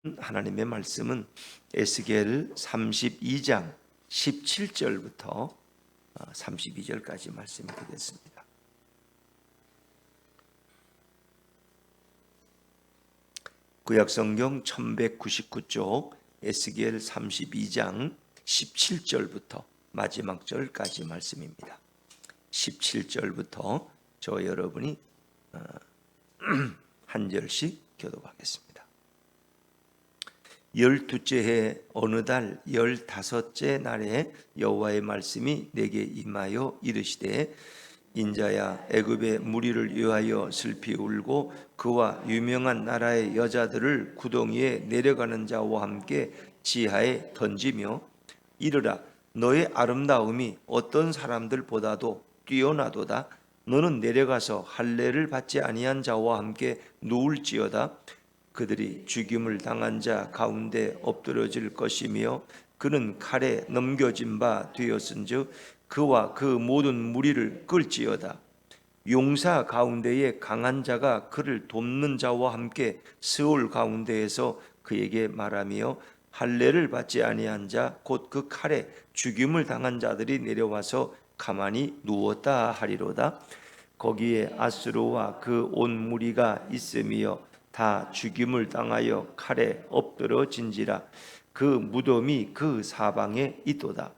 하나님의 말씀은 에스겔 32장 17절부터 32절까지 말씀이 되겠습니다. 구약성경 1199쪽 에스겔 32장 17절부터 마지막 절까지 말씀입니다. 17절부터 저 여러분이 한 절씩 교독하겠습니다. 12째 해 어느 달 15째 날에 여호와의 말씀이 내게 임하여 이르시되 인자야, 애굽의 무리를 위하여 슬피 울고 그와 유명한 나라의 여자들을 구덩이에 내려가는 자와 함께 지하에 던지며 이르라, 너의 아름다움이 어떤 사람들보다도 뛰어나도다. 너는 내려가서 할례를 받지 아니한 자와 함께 누울지어다. 그들이 죽임을 당한 자 가운데 엎드러질 것이며 그는 칼에 넘겨진 바 되었은즉 그와 그 모든 무리를 끌지어다. 용사 가운데에 강한 자가 그를 돕는 자와 함께 스올 가운데에서 그에게 말하며 할례를 받지 아니한 자 곧 그 칼에 죽임을 당한 자들이 내려와서 가만히 누웠다 하리로다. 거기에 아수르와 그 온 무리가 있으며 다 죽임을 당하여 칼에 엎드러진지라. 그 무덤이 그 사방에 있도다.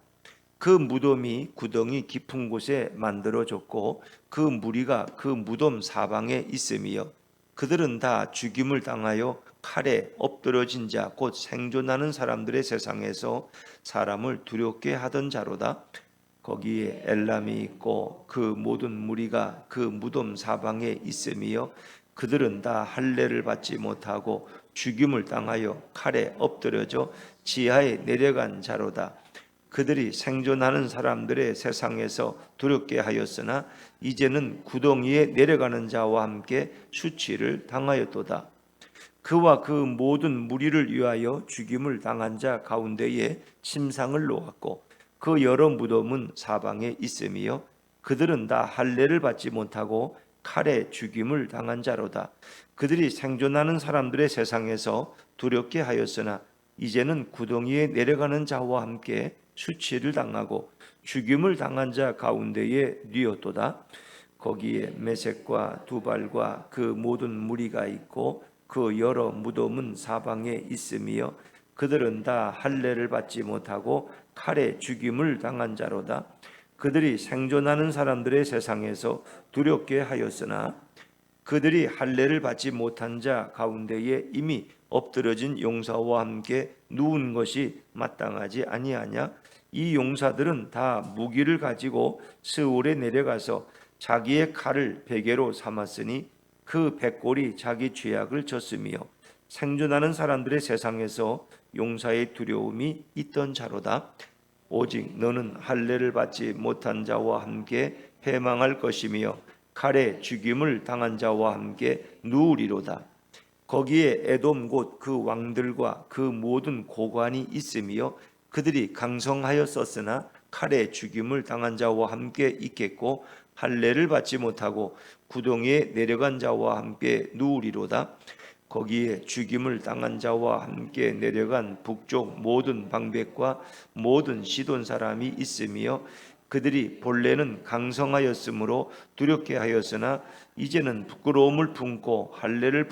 그 무덤이 구덩이 깊은 곳에 만들어졌고 그 무리가 그 무덤 사방에 있으며 그들은 다 죽임을 당하여 칼에 엎드러진 자 곧 생존하는 사람들의 세상에서 사람을 두렵게 하던 자로다. 거기에 엘람이 있고 그 모든 무리가 그 무덤 사방에 있으며 그들은 다 할례를 받지 못하고 죽임을 당하여 칼에 엎드려져 지하에 내려간 자로다. 그들이 생존하는 사람들의 세상에서 두렵게 하였으나 이제는 구덩이에 내려가는 자와 함께 수치를 당하였도다. 그와 그 모든 무리를 위하여 죽임을 당한 자 가운데에 침상을 놓았고 그 여러 무덤은 사방에 있으며 그들은 다 할례를 받지 못하고 칼에 죽임을 당한 자로다. 그들이 생존하는 사람들의 세상에서 두렵게 하였으나 이제는 구덩이에 내려가는 자와 함께 수치를 당하고 죽임을 당한 자 가운데에 뉘었도다. 거기에 메섹과 두발과 그 모든 무리가 있고 그 여러 무덤은 사방에 있으며 그들은 다 할례를 받지 못하고 칼에 죽임을 당한 자로다. 그들이 생존하는 사람들의 세상에서 두렵게 하였으나 그들이 할례를 받지 못한 자 가운데에 이미 엎드러진 용사와 함께 누운 것이 마땅하지 아니하냐? 이 용사들은 다 무기를 가지고 스올에 내려가서 자기의 칼을 베개로 삼았으니 그 백골이 자기 죄악을 졌으며 생존하는 사람들의 세상에서 용사의 두려움이 있던 자로다. 오직 너는 할례를 받지 못한 자와 함께 패망할 것이며 칼에 죽임을 당한 자와 함께 누우리로다. 거기에 에돔 곧 그 왕들과 그 모든 고관이 있으며 그들이 강성하였었으나 칼에 죽임을 당한 자와 함께 있겠고 할례를 받지 못하고 구덩이에 내려간 자와 함께 누우리로다. 거기에 죽임을 당한 자와 함께 내려간 북쪽 모든 방백과 모든 시돈 사람이 있으며 그들이 본래는 강성하였으므로 두렵게 하였으나 이제는 부끄러움을 품고 할례를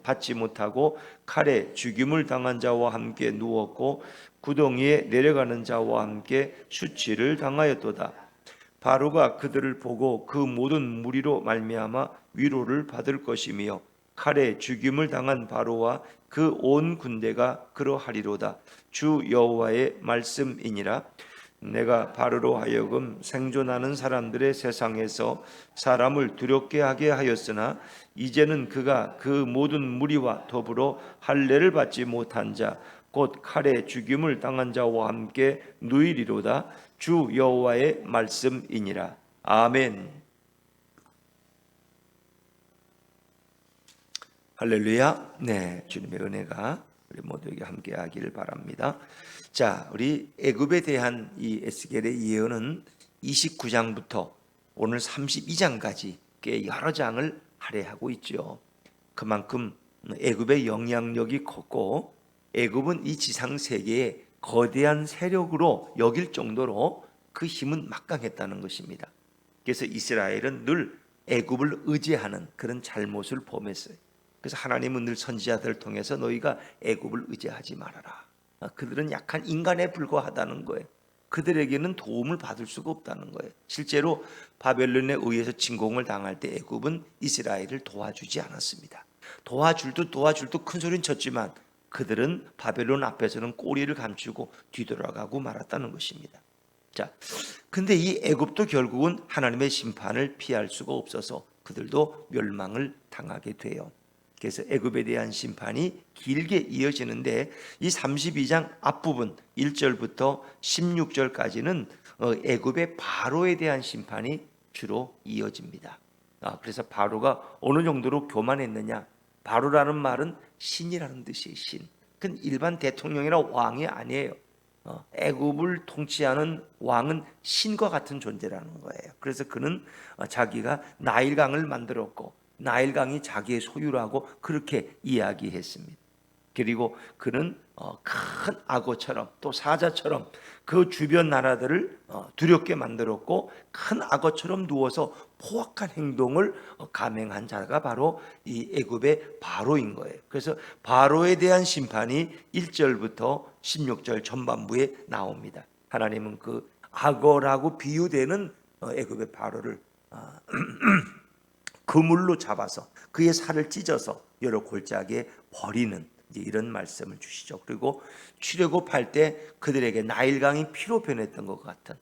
받지 못하고 칼에 죽임을 당한 자와 함께 누웠고 구덩이에 내려가는 자와 함께 수치를 당하였도다. 바로가 그들을 보고 그 모든 무리로 말미암아 위로를 받을 것이며 칼에 죽임을 당한 바로와 그 온 군대가 그러하리로다. 주 여호와의 말씀이니라. 내가 바로로 하여금 생존하는 사람들의 세상에서 사람을 두렵게 하게 하였으나 이제는 그가 그 모든 무리와 더불어 할례를 받지 못한 자 곧 칼에 죽임을 당한 자와 함께 누이리로다. 주 여호와의 말씀이니라. 아멘. 할렐루야. 네, 주님의 은혜가 우리 모두에게 함께하기를 바랍니다. 자, 우리 애굽에 대한 이 에스겔의 예언은 29장부터 오늘 32장까지 꽤 여러 장을 할애하고 있죠. 그만큼 애굽의 영향력이 컸고 애굽은 이 지상 세계의 거대한 세력으로 여길 정도로 그 힘은 막강했다는 것입니다. 그래서 이스라엘은 늘 애굽을 의지하는 그런 잘못을 범했어요. 그래서 하나님은 늘 선지자들을 통해서 너희가 애굽을 의지하지 말아라. 그들은 약한 인간에 불과하다는 거예요. 그들에게는 도움을 받을 수가 없다는 거예요. 실제로 바벨론에 의해서 진공을 당할 때 애굽은 이스라엘을 도와주지 않았습니다. 도와줄 듯 큰 소리는 쳤지만 그들은 바벨론 앞에서는 꼬리를 감추고 뒤돌아가고 말았다는 것입니다. 자, 근데 이 애굽도 결국은 하나님의 심판을 피할 수가 없어서 그들도 멸망을 당하게 돼요. 그래서 애굽에 대한 심판이 길게 이어지는데 이 32장 앞부분 1절부터 16절까지는 애굽의 바로에 대한 심판이 주로 이어집니다. 그래서 바로가 어느 정도로 교만했느냐? 바로라는 말은 신이라는 뜻이에요. 신. 그건 일반 대통령이나 왕이 아니에요. 애굽을 통치하는 왕은 신과 같은 존재라는 거예요. 그래서 그는 자기가 나일강을 만들었고 나일강이 자기의 소유라고 그렇게 이야기했습니다. 그리고 그는 큰 악어처럼 또 사자처럼 그 주변 나라들을 두렵게 만들었고 큰 악어처럼 누워서 포악한 행동을 감행한 자가 바로 이 애굽의 바로인 거예요. 그래서 바로에 대한 심판이 1절부터 16절 전반부에 나옵니다. 하나님은 그 악어라고 비유되는 애굽의 바로를 그물로 잡아서 그의 살을 찢어서 여러 골짜기에 버리는 이런 말씀을 주시죠. 그리고 출애굽할 때 그들에게 나일강이 피로 변했던 것 같은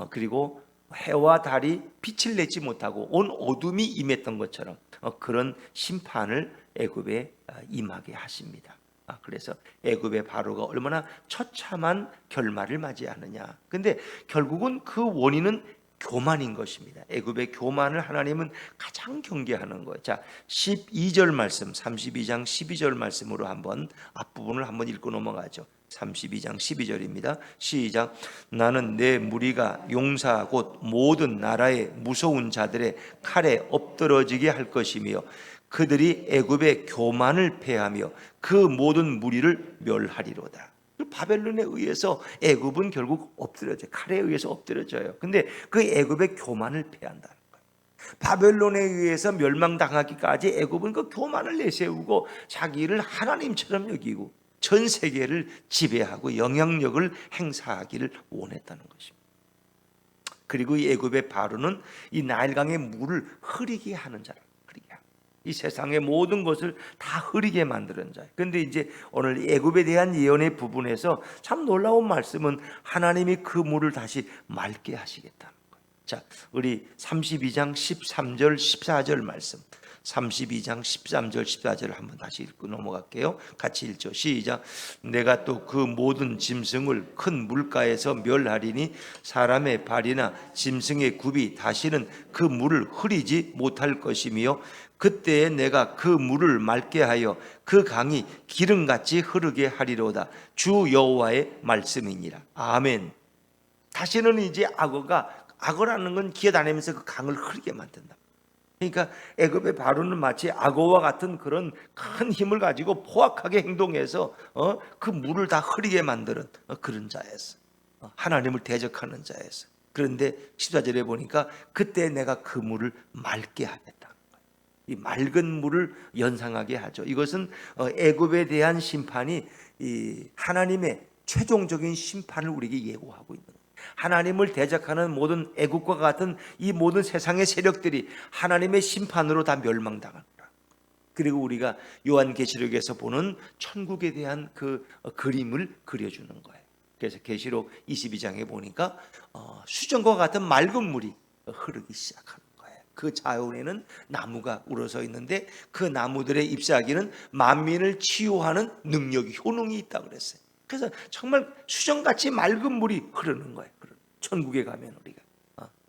그리고 해와 달이 빛을 내지 못하고 온 어둠이 임했던 것처럼 그런 심판을 애굽에 임하게 하십니다. 그래서 애굽의 바로가 얼마나 처참한 결말을 맞이하느냐. 근데 결국은 그 원인은 교만인 것입니다. 애굽의 교만을 하나님은 가장 경계하는 거예요. 자, 12절 말씀, 32장 12절 말씀으로 한번 앞부분을 한번 읽고 넘어가죠. 32장 12절입니다. 시작. 나는 내 무리가 용사 곧 모든 나라의 무서운 자들의 칼에 엎드러지게 할 것이며 그들이 애굽의 교만을 패하며 그 모든 무리를 멸하리로다. 바벨론에 의해서 애굽은 결국 엎드려져요. 칼에 의해서 엎드려져요. 근데 그 애굽의 교만을 패한다는 거예요. 바벨론에 의해서 멸망당하기까지 애굽은 그 교만을 내세우고 자기를 하나님처럼 여기고 전 세계를 지배하고 영향력을 행사하기를 원했다는 것입니다. 그리고 이 애굽의 바로는 이 나일강의 물을 흐리게 하는 자라. 이 세상의 모든 것을 다 흐리게 만드는 자예요. 그런데 이제 오늘 애굽에 대한 예언의 부분에서 참 놀라운 말씀은 하나님이 그 물을 다시 맑게 하시겠다는 거예요. 자, 우리 32장 13절 14절 말씀, 32장 13절 14절을 한번 다시 읽고 넘어갈게요. 같이 읽죠. 시작. 내가 또 그 모든 짐승을 큰 물가에서 멸하리니 사람의 발이나 짐승의 굽이 다시는 그 물을 흐리지 못할 것이며 그때에 내가 그 물을 맑게 하여 그 강이 기름같이 흐르게 하리로다. 주 여호와의 말씀이니라. 아멘. 다시는 이제 악어라는 건 기어다니면서 그 강을 흐르게 만든다. 그러니까 애굽의 바로는 마치 악어와 같은 그런 큰 힘을 가지고 포악하게 행동해서 그 물을 다 흐리게 만드는 그런 자였어. 하나님을 대적하는 자였어. 그런데 14절에 보니까 그때 내가 그 물을 맑게 하겠다. 이 맑은 물을 연상하게 하죠. 이것은 애굽에 대한 심판이 이 하나님의 최종적인 심판을 우리에게 예고하고 있는 거예요. 하나님을 대적하는 모든 애국과 같은 이 모든 세상의 세력들이 하나님의 심판으로 다 멸망당한다. 그리고 우리가 요한계시록에서 보는 천국에 대한 그 그림을 그려주는 거예요. 그래서 계시록 22장에 보니까 수정과 같은 맑은 물이 흐르기 시작하는 거예요. 그 자연에는 나무가 우러서 있는데 그 나무들의 잎사귀는 만민을 치유하는 능력이 효능이 있다고 그랬어요. 그래서 정말 수정같이 맑은 물이 흐르는 거예요. 천국에 가면 우리가.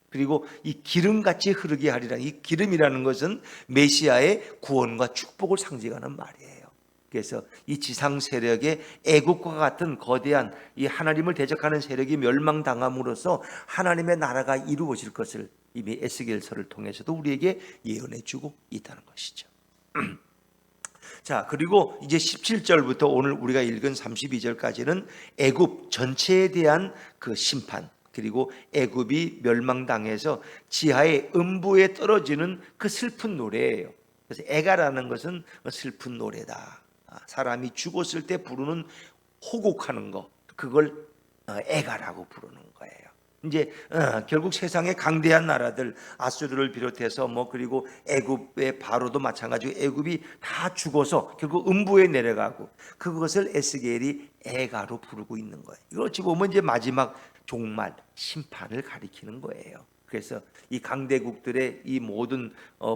그리고 이 기름같이 흐르게 하리라. 이 기름이라는 것은 메시아의 구원과 축복을 상징하는 말이에요. 그래서 이 지상 세력의 애국과 같은 거대한 이 하나님을 대적하는 세력이 멸망당함으로써 하나님의 나라가 이루어질 것을 이미 에스겔서를 통해서도 우리에게 예언해 주고 있다는 것이죠. 자, 그리고 이제 17절부터 오늘 우리가 읽은 32절까지는 애굽 전체에 대한 그 심판, 그리고 애굽이 멸망당해서 지하의 음부에 떨어지는 그 슬픈 노래예요. 그래서 애가라는 것은 슬픈 노래다. 사람이 죽었을 때 부르는 호곡하는 거, 그걸 애가라고 부르는 거예요. 이제 결국 세상의 강대한 나라들 아수르를 비롯해서 그리고 애굽의 바로도 마찬가지고 애굽이 다 죽어서 결국 음부에 내려가고 그것을 에스겔이 애가로 부르고 있는 거예요. 이걸 어찌 보면 이제 마지막 종말 심판을 가리키는 거예요. 그래서 이 강대국들의 이 모든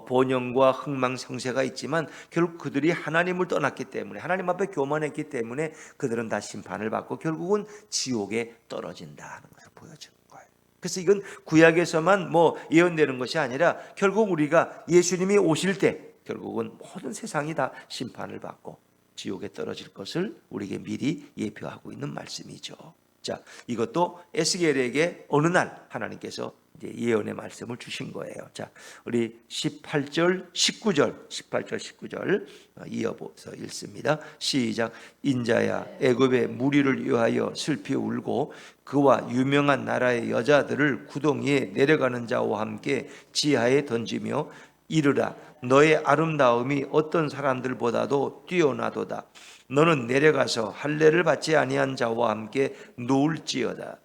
번영과 흥망성쇠가 있지만 결국 그들이 하나님을 떠났기 때문에, 하나님 앞에 교만했기 때문에 그들은 다 심판을 받고 결국은 지옥에 떨어진다는 것을 보여주는 거예요. 그래서 이건 구약에서만 예언되는 것이 아니라 결국 우리가 예수님이 오실 때 결국은 모든 세상이 다 심판을 받고 지옥에 떨어질 것을 우리에게 미리 예표하고 있는 말씀이죠. 자, 이것도 에스겔에게 어느 날 하나님께서 이제 예언의 말씀을 주신 거예요. 자, 우리 18절, 19절 이어서 읽습니다. 시작. 인자야, 애굽의 무리를 위하여 슬피 울고 그와 유명한 나라의 여자들을 구덩이에 내려가는 자와 함께 지하에 던지며 이르라. 너의 아름다움이 어떤 사람들보다도 뛰어나도다. 너는 내려가서 할례를 받지 아니한 자와 함께 누울지어다.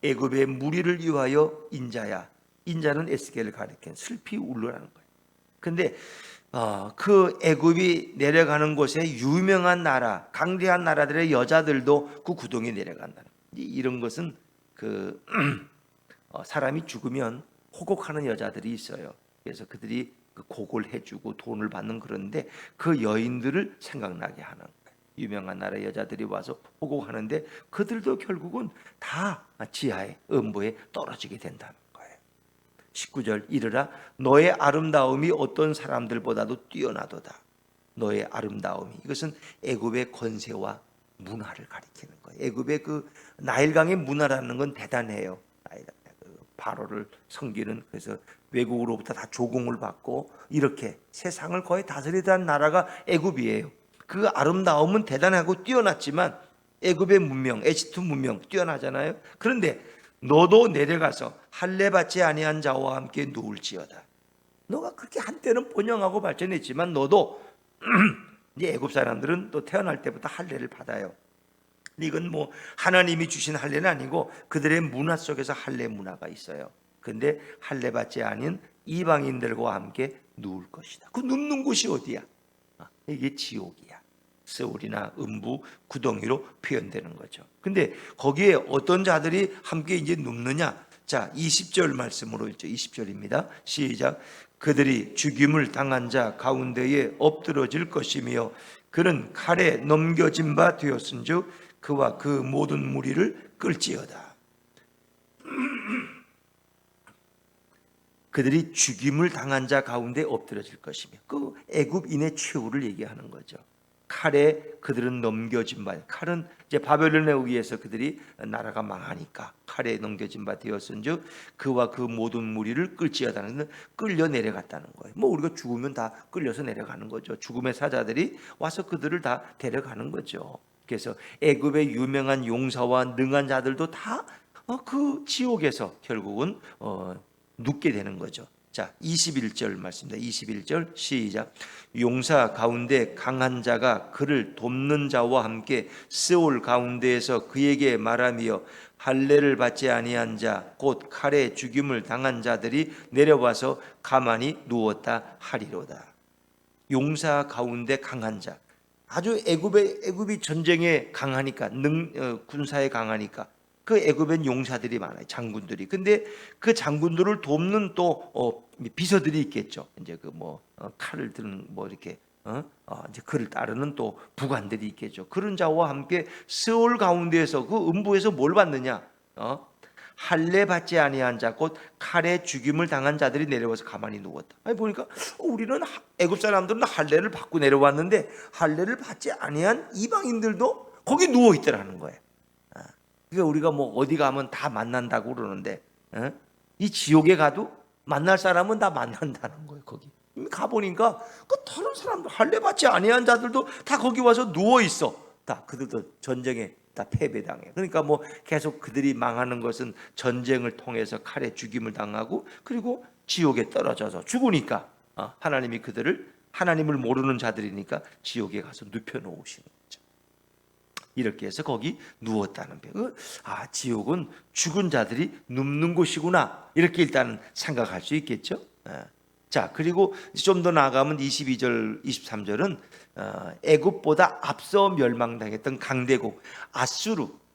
애굽의 무리를 위하여 인자야. 인자는 에스겔을 가리킨 슬피 울으라는 거예요. 근데 그 애굽이 내려가는 곳에 유명한 나라, 강대한 나라들의 여자들도 그 구덩이에 내려간다는 거예요. 이런 것은 사람이 죽으면 호곡하는 여자들이 있어요. 그래서 그들이 곡을 해주고 돈을 받는 그런데 그 여인들을 생각나게 하는 거예요. 유명한 나라 여자들이 와서 호곡하는데 그들도 결국은 다 지하에 음부에 떨어지게 된다는 거예요. 19절 이르라. 너의 아름다움이 어떤 사람들보다도 뛰어나도다. 너의 아름다움이, 이것은 애굽의 권세와 문화를 가리키는 거예요. 애굽의 그 나일강의 문화라는 건 대단해요. 바로를 섬기는, 그래서 외국으로부터 다 조공을 받고 이렇게 세상을 거의 다스리던 나라가 애굽이에요. 그 아름다움은 대단하고 뛰어났지만 애굽의 문명, 에집트 문명 뛰어나잖아요. 그런데 너도 내려가서 할례 받지 아니한 자와 함께 누울지어다. 너가 그렇게 한때는 번영하고 발전했지만 너도 이제 애굽 사람들은 또 태어날 때부터 할례를 받아요. 이건 하나님이 주신 할례는 아니고 그들의 문화 속에서 할례 문화가 있어요. 근데 할례 받지 아닌 이방인들과 함께 누울 것이다. 그 눕는 곳이 어디야? 이게 지옥이야. 세월이나 음부, 구덩이로 표현되는 거죠. 근데 거기에 어떤 자들이 함께 이제 눕느냐? 자, 20절 말씀으로 있죠. 20절입니다. 시작. 그들이 죽임을 당한 자 가운데에 엎드러질 것이며 그는 칼에 넘겨진 바 되었은즉 그와 그 모든 무리를 끌지어다. 그들이 죽임을 당한 자 가운데 엎드려질 것이며, 그 애굽인의 최후를 얘기하는 거죠. 칼에 그들은 넘겨진 바, 칼은 이제 바벨론에 의해서 그들이 나라가 망하니까 칼에 넘겨진 바 되었은즉 그와 그 모든 무리를 끌지어다는, 끌려 내려갔다는 거예요. 우리가 죽으면 다 끌려서 내려가는 거죠. 죽음의 사자들이 와서 그들을 다 데려가는 거죠. 그래서 애굽의 유명한 용사와 능한 자들도 다 그 지옥에서 결국은 눕게 되는 거죠. 자, 21절 말씀입니다. 21절 시작. 용사 가운데 강한 자가 그를 돕는 자와 함께 스올 가운데에서 그에게 말하며 할례를 받지 아니한 자 곧 칼에 죽임을 당한 자들이 내려와서 가만히 누웠다 하리로다. 용사 가운데 강한 자, 아주 애굽이 전쟁에 강하니까, 군사에 강하니까 그 애굽엔 용사들이 많아요. 장군들이. 근데 그 장군들을 돕는 또 비서들이 있겠죠. 이제 칼을 드는 이렇게 이제 그를 따르는 또 부관들이 있겠죠. 그런 자와 함께 스올 가운데에서 그 음부에서 뭘 받느냐? 할례 받지 아니한 자 곧 칼에 죽임을 당한 자들이 내려와서 가만히 누웠다. 아니 보니까 우리는 애굽 사람들은 할례를 받고 내려왔는데 할례를 받지 아니한 이방인들도 거기 누워 있더라는 거예요. 그러니까 우리가 어디 가면 다 만난다고 그러는데 이 지옥에 가도 만날 사람은 다 만난다는 거예요. 거기 가보니까 그 다른 사람들 할례 받지 아니한 자들도 다 거기 와서 누워 있어. 다 그들도 전쟁에 다 패배당해. 그러니까 뭐 계속 그들이 망하는 것은 전쟁을 통해서 칼에 죽임을 당하고 그리고 지옥에 떨어져서 죽으니까 하나님이 그들을 하나님을 모르는 자들이니까 지옥에 가서 눕혀 놓으시는 거죠. 이렇게 해서 거기 누웠다는 거. 지옥은 죽은 자들이 눕는 곳이구나. 이렇게 일단은 생각할 수 있겠죠. 자, 그리고 좀 더 나아가면 22절, 23절은 애굽보다 앞서 멸망당했던 강대국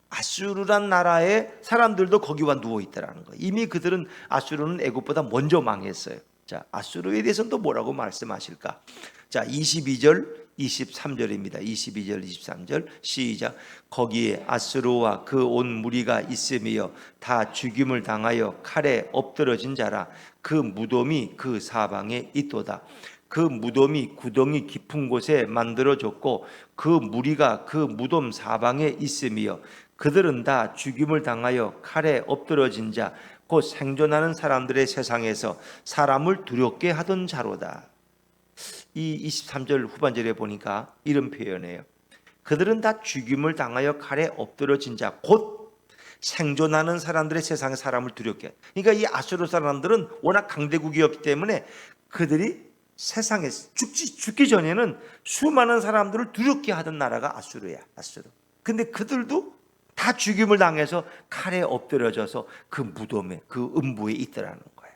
아수르란 나라의 사람들도 거기 와 누워 있다라는 거예요. 이미 그들은 아수르는 애굽보다 먼저 망했어요. 자, 아수르에 대해서는 또 뭐라고 말씀하실까? 자, 22절, 23절입니다. 22절, 23절 시작. 거기에 아수르와 그 온 무리가 있으며 다 죽임을 당하여 칼에 엎드러진 자라. 그 무덤이 그 사방에 있도다. 그 무덤이 구덩이 깊은 곳에 만들어졌고 그 무리가 그 무덤 사방에 있으며 그들은 다 죽임을 당하여 칼에 엎드러진 자 곧 생존하는 사람들의 세상에서 사람을 두렵게 하던 자로다. 이 23절 후반절에 보니까 이런 표현이에요. 그들은 다 죽임을 당하여 칼에 엎드러진 자 곧 생존하는 사람들의 세상에 사람을 두렵게. 그러니까 이 아수르 사람들은 워낙 강대국이었기 때문에 그들이 세상에 죽기 전에는 수많은 사람들을 두렵게 하던 나라가 아수르야. 아수르. 근데 그들도 다 죽임을 당해서 칼에 엎드려져서 그 무덤에 그 음부에 있더라는 거예요.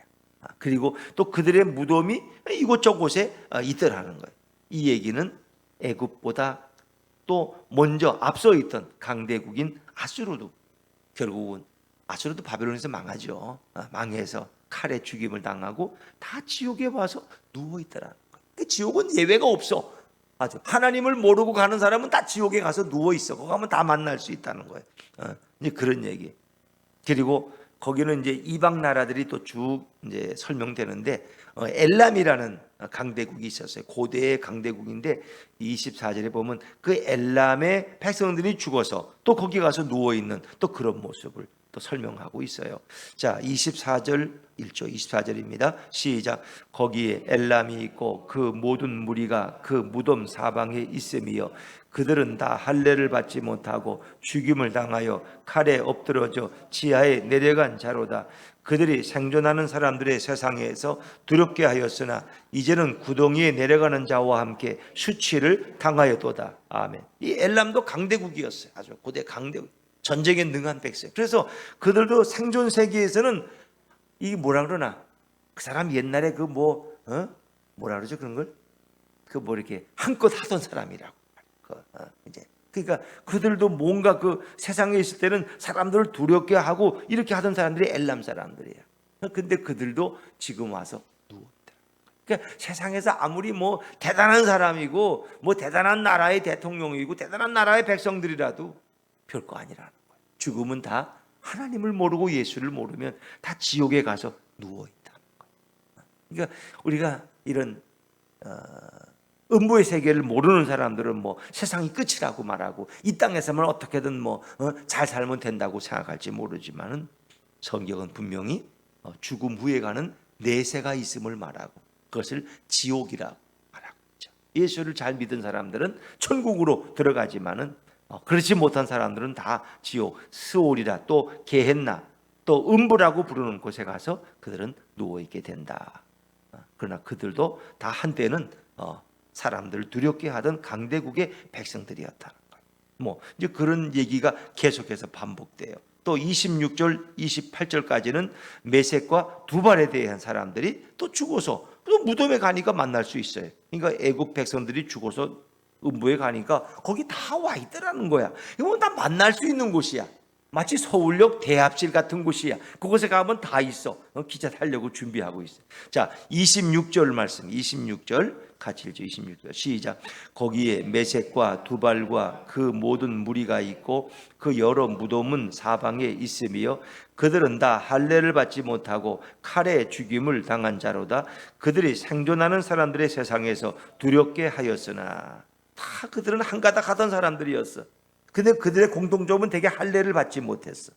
그리고 또 그들의 무덤이 이곳저곳에 있더라는 거예요. 이 얘기는 애굽보다 또 먼저 앞서 있던 강대국인 아수르도 결국은 아수르도 바벨론에서 망하죠. 망해서 칼에 죽임을 당하고 다 지옥에 와서 누워 있더라는 거예요. 그 지옥은 예외가 없어. 아주 하나님을 모르고 가는 사람은 다 지옥에 가서 누워 있어. 거기 가면 다 만날 수 있다는 거예요. 이제 그런 얘기. 그리고 거기는 이제 이방 나라들이 또 쭉 이제 설명되는데 엘람이라는 강대국이 있었어요. 고대의 강대국인데 24절에 보면 그 엘람의 백성들이 죽어서 또 거기 가서 누워 있는 또 그런 모습을 또 설명하고 있어요. 자, 24절 1조 24절입니다. 시작. 거기에 엘람이 있고 그 모든 무리가 그 무덤 사방에 있으며 그들은 다 할례를 받지 못하고 죽임을 당하여 칼에 엎드러져 지하에 내려간 자로다. 그들이 생존하는 사람들의 세상에서 두렵게 하였으나 이제는 구덩이에 내려가는 자와 함께 수치를 당하였도다. 아멘. 이 엘람도 강대국이었어요. 아주 고대 강대국. 전쟁에 능한 백성. 그래서 그들도 생존 세계에서는 이 뭐라 그러나 그 사람 옛날에 그 뭐라 그러죠 그런 걸 그 뭐 이렇게 한껏 하던 사람이라고. 이제 그러니까 그들도 뭔가 그 세상에 있을 때는 사람들을 두렵게 하고 이렇게 하던 사람들이 엘람 사람들이에요. 근데 그들도 지금 와서 누웠다. 그러니까 세상에서 아무리 뭐 대단한 사람이고 뭐 대단한 나라의 대통령이고 대단한 나라의 백성들이라도 별거 아니라는 거예요. 죽음은 다 하나님을 모르고 예수를 모르면 다 지옥에 가서 누워 있다는 거예요. 그러니까 우리가 이런 음부의 세계를 모르는 사람들은 뭐 세상이 끝이라고 말하고 이 땅에서만 어떻게든 뭐 잘 살면 된다고 생각할지 모르지만은 성경은 분명히 죽음 후에 가는 내세가 있음을 말하고 그것을 지옥이라고 말하고 있죠. 예수를 잘 믿은 사람들은 천국으로 들어가지만은 그렇지 못한 사람들은 다 지옥, 스올이라 또 게헨나 또 음부라고 부르는 곳에 가서 그들은 누워 있게 된다. 그러나 그들도 다 한때는 사람들을 두렵게 하던 강대국의 백성들이었다는 거예요. 뭐 이제 그런 얘기가 계속해서 반복돼요. 또 26절, 28절까지는 메섹과 두발에 대한 사람들이 또 죽어서 또 무덤에 가니까 만날 수 있어요. 그러니까 애국 백성들이 죽어서 음부에 가니까 거기 다 와 있더라는 거야. 이건 다 만날 수 있는 곳이야. 마치 서울역 대합실 같은 곳이야. 그곳에 가면 다 있어. 기차 타려고 준비하고 있어. 자, 26절 말씀. 26절 같이 읽죠. 26절 시작. 거기에 메섹과 두발과 그 모든 무리가 있고 그 여러 무덤은 사방에 있으며 그들은 다 할례를 받지 못하고 칼에 죽임을 당한 자로다. 그들이 생존하는 사람들의 세상에서 두렵게 하였으나 다 그들은 한가닥 하던 사람들이었어. 근데 그들의 공통점은 되게 할례를 받지 못했어.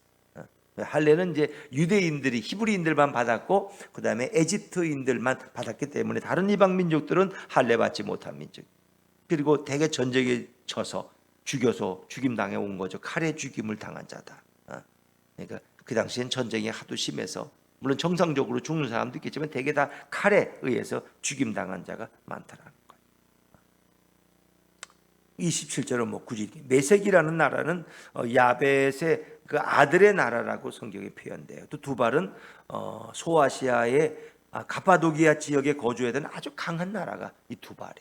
할례는 이제 유대인들이 히브리인들만 받았고 그다음에 에집트인들만 받았기 때문에 다른 이방 민족들은 할례 받지 못한 민족. 그리고 대개 전쟁에 쳐서 죽여서 죽임 당해 온 거죠. 칼에 죽임을 당한 자다. 그러니까 그 당시엔 전쟁이 하도 심해서 물론 정상적으로 죽는 사람도 있겠지만 대개 다 칼에 의해서 죽임 당한 자가 많다라는 거예요. 27절은 뭐 굳이 메색이라는 나라는 야벳의 그 아들의 나라라고 성경에 표현돼요. 또 두발은 소아시아의 가파도기아 지역에 거주하던 아주 강한 나라가 이 두발.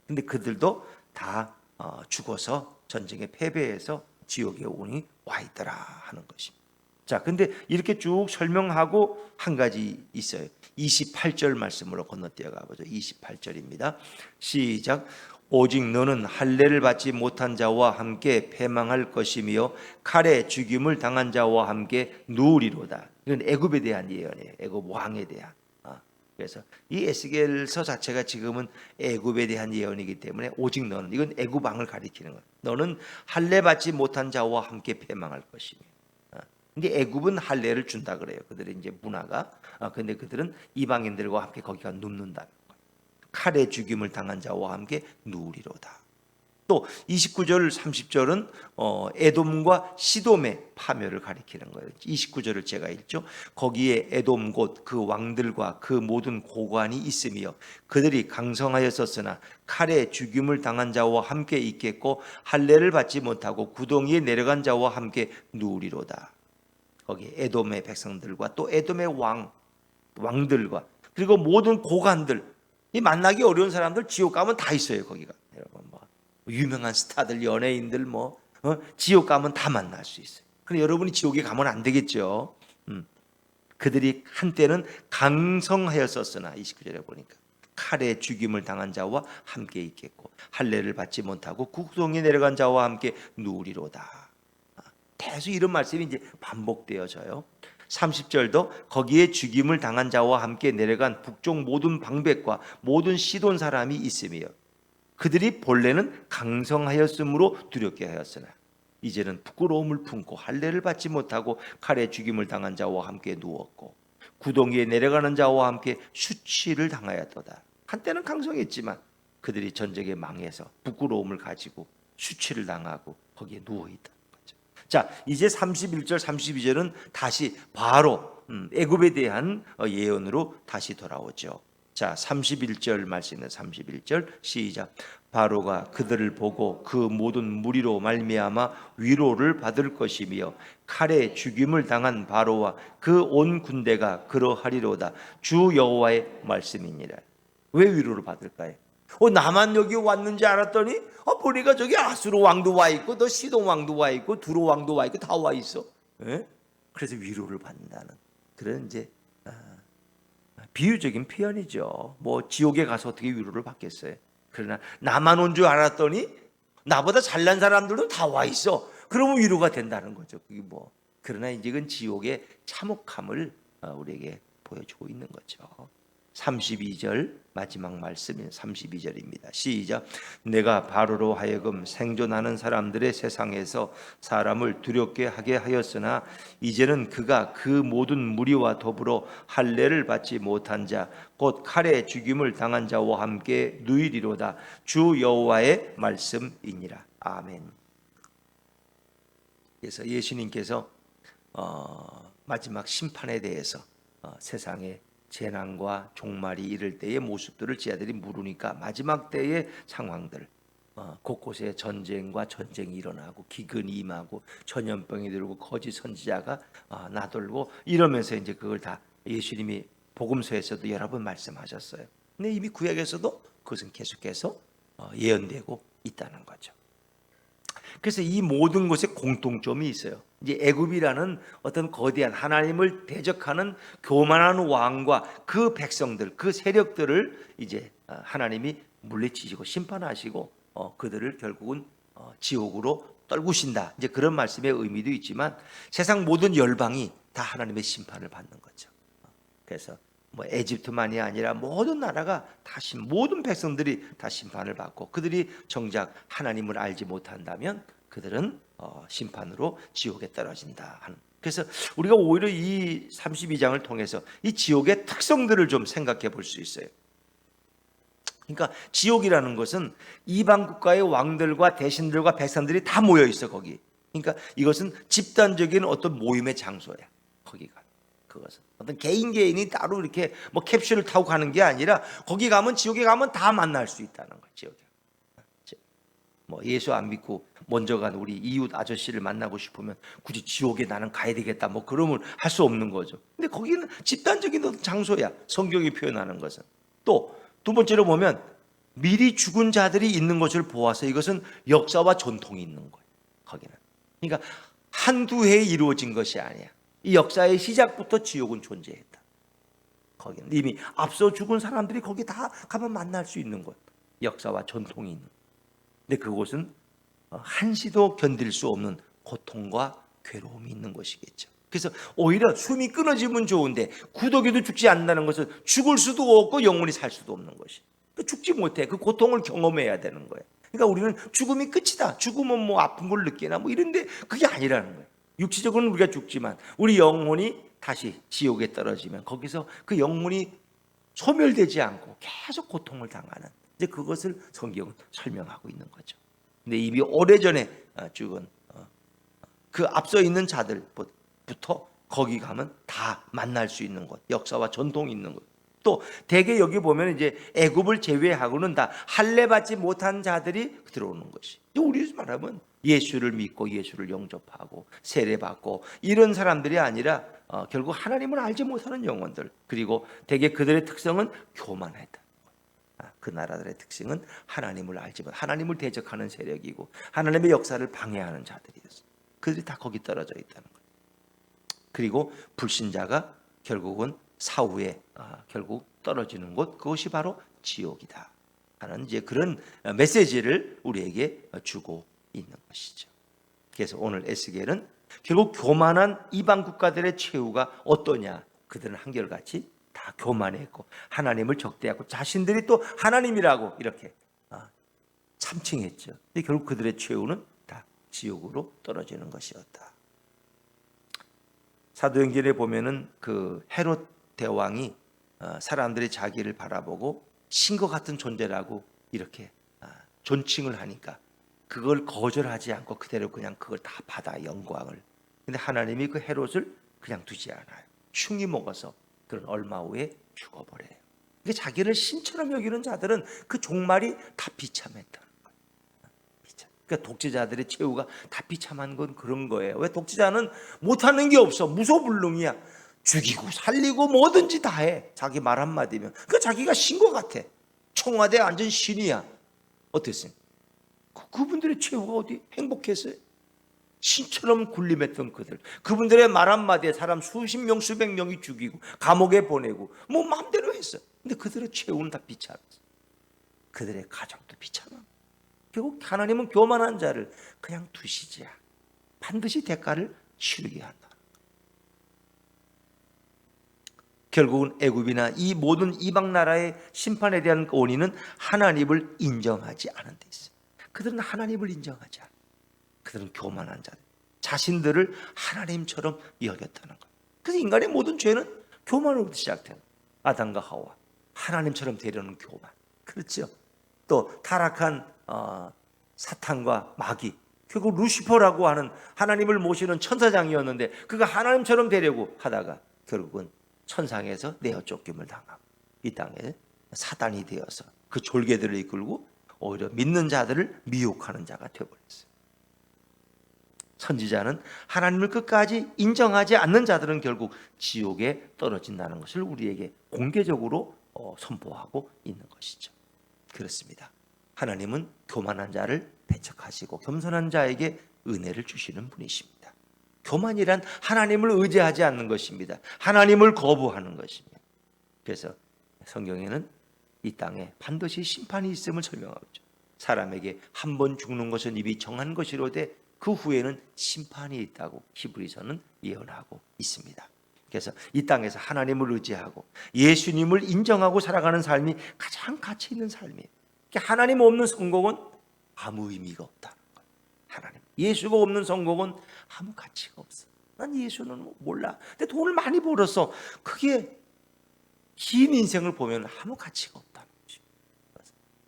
근데 그들도 다 죽어서 전쟁에 패배해서 지옥에 오니 와 있더라 하는 것입니다. 자, 근데 이렇게 쭉 설명하고 한 가지 있어요. 28절 말씀으로 건너뛰어 가보죠. 28절입니다. 시작. 오직 너는 할례를 받지 못한 자와 함께 패망할 것이며 칼에 죽임을 당한 자와 함께 누우리로다. 이건 애굽에 대한 예언이에요. 애굽 왕에 대한. 그래서 이 에스겔서 자체가 지금은 애굽에 대한 예언이기 때문에 오직 너는, 이건 애굽 왕을 가리키는 거예요. 너는 할례 받지 못한 자와 함께 패망할 것이며. 근데 애굽은 할례를 준다 그래요. 그들의 이제 문화가. 근데 그들은 이방인들과 함께 거기가 눕는다는 거예요. 칼에 죽임을 당한 자와 함께 누우리로다. 또 29절 30절은 에돔과 시돔의 파멸을 가리키는 거예요. 29절을 제가 읽죠. 거기에 에돔 곧 그 왕들과 그 모든 고관이 있으며 그들이 강성하였었으나 칼에 죽임을 당한 자와 함께 있겠고 할례를 받지 못하고 구덩이에 내려간 자와 함께 누우리로다. 거기 에돔의 백성들과 또 에돔의 왕들과 그리고 모든 고관들, 이 만나기 어려운 사람들 지옥 가면 다 있어요. 거기가 여러분 뭐 유명한 스타들, 연예인들 지옥 가면 다 만날 수 있어요. 그런데 여러분이 지옥에 가면 안 되겠죠. 그들이 한때는 강성하였었으나 29절에 보니까 칼에 죽임을 당한 자와 함께 있겠고 할례를 받지 못하고 구덩이에 내려간 자와 함께 누우리로다. 계속 이런 말씀이 이제 반복되어져요. 30절도 거기에 죽임을 당한 자와 함께 내려간 북쪽 모든 방백과 모든 시돈 사람이 있으며 그들이 본래는 강성하였으므로 두렵게 하였으나 이제는 부끄러움을 품고 할례를 받지 못하고 칼에 죽임을 당한 자와 함께 누웠고 구덩이에 내려가는 자와 함께 수치를 당하였도다. 한때는 강성했지만 그들이 전쟁에 망해서 부끄러움을 가지고 수치를 당하고 거기에 누워있다. 자, 이제 31절 32절은 다시 바로 애굽에 대한 예언으로 다시 돌아오죠. 자, 31절 말씀은 31절 시작. 바로가 그들을 보고 그 모든 무리로 말미암아 위로를 받을 것이며 칼에 죽임을 당한 바로와 그 온 군대가 그러하리로다. 주 여호와의 말씀이니라. 왜 위로를 받을까요? 나만 여기 왔는지 알았더니 보니까 저기 아수르 왕도 와 있고 또 시돈 왕도 와 있고 두로 왕도 와 있고 다 와 있어. 예? 그래서 위로를 받는다는 그런 이제 비유적인 표현이죠. 뭐 지옥에 가서 어떻게 위로를 받겠어요? 그러나 나만 온 줄 알았더니 나보다 잘난 사람들도 다 와 있어. 그러면 위로가 된다는 거죠. 그게 뭐 그러나 이제 그건 지옥의 참혹함을 우리에게 보여주고 있는 거죠. 32절 마지막 말씀인 32절입니다. 시작. 내가 바로로 하여금 생존하는 사람들의 세상에서 사람을 두렵게 하게 하였으나 이제는 그가 그 모든 무리와 더불어 할례를 받지 못한 자 곧 칼에 죽임을 당한 자와 함께 누이리로다. 주 여호와의 말씀이니라. 아멘. 그래서 예수님께서 마지막 심판에 대해서 세상에 재난과 종말이 이를 때의 모습들을 제자들이 물으니까 마지막 때의 상황들 곳곳에 전쟁과 전쟁이 일어나고 기근이 임하고 전염병이 들고 거짓 선지자가 나돌고 이러면서 이제 그걸 다 예수님이 복음서에서도 여러 번 말씀하셨어요. 근데 이미 구약에서도 그것은 계속해서 예언되고 있다는 거죠. 그래서 이 모든 것에 공통점이 있어요. 이제 애굽이라는 어떤 거대한 하나님을 대적하는 교만한 왕과 그 백성들, 그 세력들을 이제 하나님이 물리치시고 심판하시고 그들을 결국은 지옥으로 떨구신다. 이제 그런 말씀의 의미도 있지만 세상 모든 열방이 다 하나님의 심판을 받는 거죠. 그래서 뭐 에집트만이 아니라 모든 나라가 모든 백성들이 다 심판을 받고 그들이 정작 하나님을 알지 못한다면 그들은 심판으로 지옥에 떨어진다 하는 그래서 우리가 오히려 이 32장을 통해서 이 지옥의 특성들을 좀 생각해 볼 수 있어요. 그러니까 지옥이라는 것은 이방 국가의 왕들과 대신들과 백성들이 다 모여 있어 거기. 그러니까 이것은 집단적인 어떤 모임의 장소야. 거기가. 그것은 어떤 개인이 따로 이렇게 뭐 캡슐을 타고 가는 게 아니라 거기 가면 지옥에 가면 다 만날 수 있다는 거야. 지옥에. 뭐 예수 안 믿고 먼저 간 우리 이웃 아저씨를 만나고 싶으면 굳이 지옥에 나는 가야 되겠다 뭐 그러면 할 수 없는 거죠. 근데 거기는 집단적인 어떤 장소야. 성경이 표현하는 것은. 또 두 번째로 보면 미리 죽은 자들이 있는 것을 보아서 이것은 역사와 전통이 있는 거예요. 거기는. 그러니까 한두 해에 이루어진 것이 아니야. 이 역사의 시작부터 지옥은 존재했다. 거기는 이미 앞서 죽은 사람들이 거기 다 가면 만날 수 있는 것. 역사와 전통이 있는 것. 근데 그곳은 한시도 견딜 수 없는 고통과 괴로움이 있는 것이겠죠. 그래서 오히려 숨이 끊어지면 좋은데 구더기도 죽지 않는다는 것은 죽을 수도 없고 영원히 살 수도 없는 것이. 죽지 못해. 그 고통을 경험해야 되는 거예요. 그러니까 우리는 죽음이 끝이다. 죽으면 뭐 아픈 걸 느끼나 뭐 이런데 그게 아니라는 거예요. 육체적으로는 우리가 죽지만 우리 영혼이 다시 지옥에 떨어지면 거기서 그 영혼이 소멸되지 않고 계속 고통을 당하는 이제 그것을 성경은 설명하고 있는 거죠. 근데 이미 오래전에 죽은 그 앞서 있는 자들부터 거기 가면 다 만날 수 있는 곳, 역사와 전통이 있는 곳. 또 대개 여기 보면 이제 애굽을 제외하고는 다 할례 받지 못한 자들이 들어오는 것이. 우리 말하면 예수를 믿고 예수를 영접하고 세례 받고 이런 사람들이 아니라 결국 하나님을 알지 못하는 영혼들. 그리고 대개 그들의 특성은 교만하다. 그 나라들의 특징은 하나님을 알지 못, 하나님을 대적하는 세력이고 하나님의 역사를 방해하는 자들이었어. 그들이 다 거기 떨어져 있다는 거예요. 그리고 불신자가 결국은 사후에 결국 떨어지는 곳, 그것이 바로 지옥이다 하는 이제 그런 메시지를 우리에게 주고 있는 것이죠. 그래서 오늘 에스겔은 결국 교만한 이방 국가들의 최후가 어떠냐? 그들은 한결같이 다 교만했고 하나님을 적대하고 자신들이 또 하나님이라고 이렇게 참칭했죠. 근데 결국 그들의 최후는 다 지옥으로 떨어지는 것이었다. 사도행전에 보면은 그 헤롯 대왕이 사람들이 자기를 바라보고 신과 같은 존재라고 이렇게 존칭을 하니까 그걸 거절하지 않고 그대로 그냥 그걸 다 받아 영광을. 근데 하나님이 그 헤롯을 그냥 두지 않아요. 흉이 먹어서 그런 얼마 후에 죽어버려요. 그러니까 자기를 신처럼 여기는 자들은 그 종말이 다 비참했다는 거예요. 그러니까 독재자들의 최후가 다 비참한 건 그런 거예요. 왜 독재자는 못하는 게 없어. 무소불능이야. 죽이고 살리고 뭐든지 다 해. 자기 말 한마디면. 그러니까 자기가 신과 같아. 청와대에 앉은 신이야. 어땠어요? 그분들의 최후가 어디 행복했어요? 신처럼 군림했던 그들, 그분들의 말 한마디에 사람 수십 명 수백 명이 죽이고 감옥에 보내고 뭐 마음대로 했어. 근데 그들의 최후는 다 비참했어. 그들의 가정도 비참함. 결국 하나님은 교만한 자를 그냥 두시지 않아. 반드시 대가를 치르게 한다. 결국은 애굽이나 이 모든 이방 나라의 심판에 대한 원인은 하나님을 인정하지 않은 데 있어요. 그들은 하나님을 인정하지 않아. 그들은 교만한 자들, 자신들을 하나님처럼 여겼다는 것. 그래서 인간의 모든 죄는 교만으로부터 시작돼요. 아담과 하와, 하나님처럼 되려는 교만. 그렇죠. 또 타락한 사탄과 마귀, 결국 루시퍼라고 하는 하나님을 모시는 천사장이었는데 그가 하나님처럼 되려고 하다가 결국은 천상에서 내어 쫓김을 당하고 이 땅에 사단이 되어서 그 졸개들을 이끌고 오히려 믿는 자들을 미혹하는 자가 되어버렸어요. 선지자는 하나님을 끝까지 인정하지 않는 자들은 결국 지옥에 떨어진다는 것을 우리에게 공개적으로 선포하고 있는 것이죠. 그렇습니다. 하나님은 교만한 자를 배척하시고 겸손한 자에게 은혜를 주시는 분이십니다. 교만이란 하나님을 의지하지 않는 것입니다. 하나님을 거부하는 것입니다. 그래서 성경에는 이 땅에 반드시 심판이 있음을 설명하고 있죠. 사람에게 한 번 죽는 것은 이미 정한 것이로되 그 후에는 심판이 있다고 히브리서는 예언하고 있습니다. 그래서 이 땅에서 하나님을 의지하고 예수님을 인정하고 살아가는 삶이 가장 가치 있는 삶이에요. 하나님 없는 성공은 아무 의미가 없다는 거예요. 하나님, 예수가 없는 성공은 아무 가치가 없어. 난 예수는 몰라. 근데 돈을 많이 벌었어. 그게 긴 인생을 보면 아무 가치가 없다는 거죠.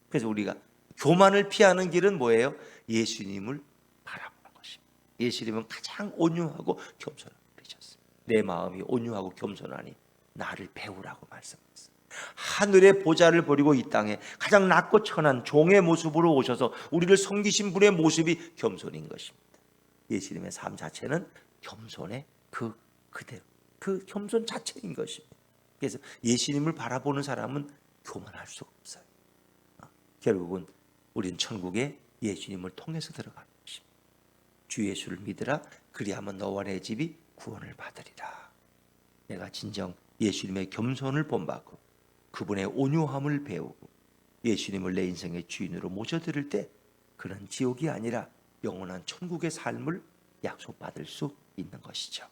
그래서 우리가 교만을 피하는 길은 뭐예요? 예수님을 바라보는 것입니다. 예수님은 가장 온유하고 겸손한 분이셨어요. 내 마음이 온유하고 겸손하니 나를 배우라고 말씀했어요. 하늘의 보좌를 버리고 이 땅에 가장 낮고 천한 종의 모습으로 오셔서 우리를 섬기신 분의 모습이 겸손인 것입니다. 예수님의 삶 자체는 겸손의 그대로 그 겸손 자체인 것입니다. 그래서 예수님을 바라보는 사람은 교만할 수가 없어요. 결국은 우리는 천국에 예수님을 통해서 들어가는 것입니다. 주 예수를 믿으라. 그리하면 너와 내 집이 구원을 받으리라. 내가 진정 예수님의 겸손을 본받고 그분의 온유함을 배우고 예수님을 내 인생의 주인으로 모셔드릴 때 그는 지옥이 아니라 영원한 천국의 삶을 약속받을 수 있는 것이죠.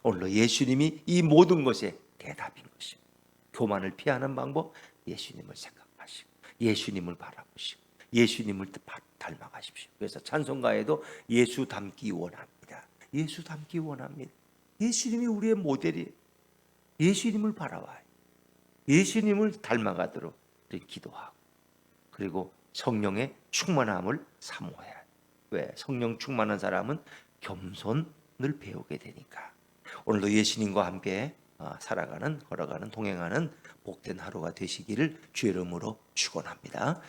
오늘도 예수님이 이 모든 것의 대답인 것입니다. 교만을 피하는 방법, 예수님을 생각하시고 예수님을 바라보시고 예수님을 닮아가십시오. 그래서 찬송가에도 예수 닮기 원합니다. 예수 닮기 원합니다. 예수님이 우리의 모델이에요. 예수님을 바라와요. 예수님을 닮아가도록 기도하고 그리고 성령의 충만함을 사모해야 해요. 왜? 성령 충만한 사람은 겸손을 배우게 되니까. 오늘도 예수님과 함께 살아가는, 걸어가는, 동행하는 복된 하루가 되시기를 주의 이름으로 축원합니다.